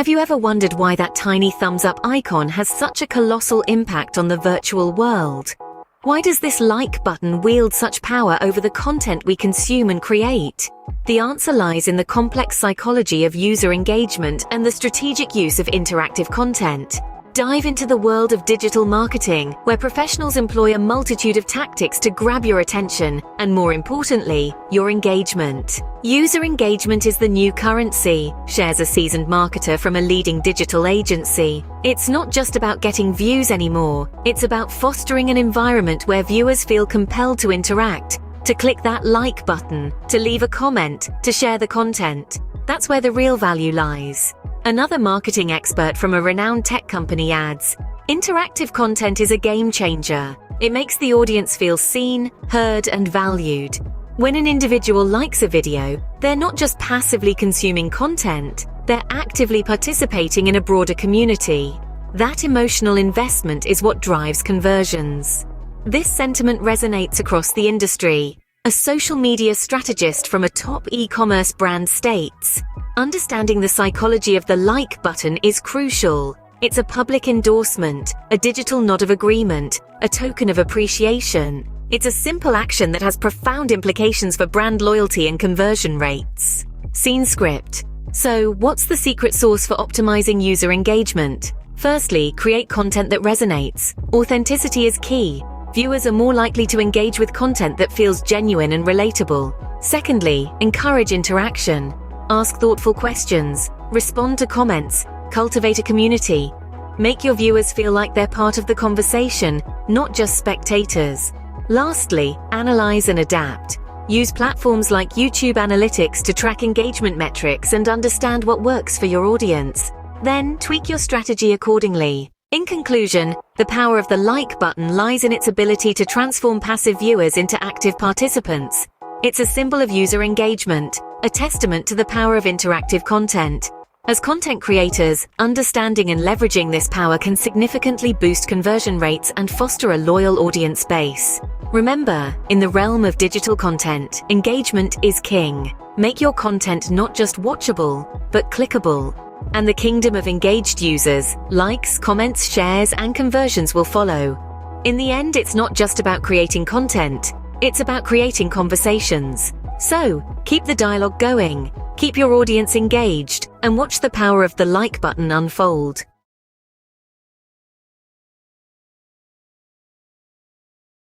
Have you ever wondered why that tiny thumbs up icon has such a colossal impact on the virtual world? Why does this like button wield such power over the content we consume and create? The answer lies in the complex psychology of user engagement and the strategic use of interactive content. Dive into the world of digital marketing, where professionals employ a multitude of tactics to grab your attention, and more importantly, your engagement. User engagement is the new currency, shares a seasoned marketer from a leading digital agency. It's not just about getting views anymore, it's about fostering an environment where viewers feel compelled to interact, to click that like button, to leave a comment, to share the content. That's where the real value lies. Another marketing expert from a renowned tech company adds, "Interactive content is a game changer. It makes the audience feel seen, heard, and valued. When an individual likes a video, they're not just passively consuming content, they're actively participating in a broader community. That emotional investment is what drives conversions." This sentiment resonates across the industry. A social media strategist from a top e-commerce brand states, "Understanding the psychology of the like button is crucial. It's a public endorsement, a digital nod of agreement, a token of appreciation. It's a simple action that has profound implications for brand loyalty and conversion rates." Scene script. So, what's the secret sauce for optimizing user engagement? Firstly, create content that resonates. Authenticity is key. Viewers are more likely to engage with content that feels genuine and relatable. Secondly, encourage interaction. Ask thoughtful questions, respond to comments, cultivate a community. Make your viewers feel like they're part of the conversation, not just spectators. Lastly, analyze and adapt. Use platforms like YouTube Analytics to track engagement metrics and understand what works for your audience. Then, tweak your strategy accordingly. In conclusion, the power of the like button lies in its ability to transform passive viewers into active participants. It's a symbol of user engagement, a testament to the power of interactive content. As content creators, understanding and leveraging this power can significantly boost conversion rates and foster a loyal audience base. Remember, in the realm of digital content, engagement is king. Make your content not just watchable, but clickable. And the kingdom of engaged users, likes, comments, shares, and conversions will follow. In the end, it's not just about creating content, it's about creating conversations. So, keep the dialogue going, keep your audience engaged, and watch the power of the like button unfold.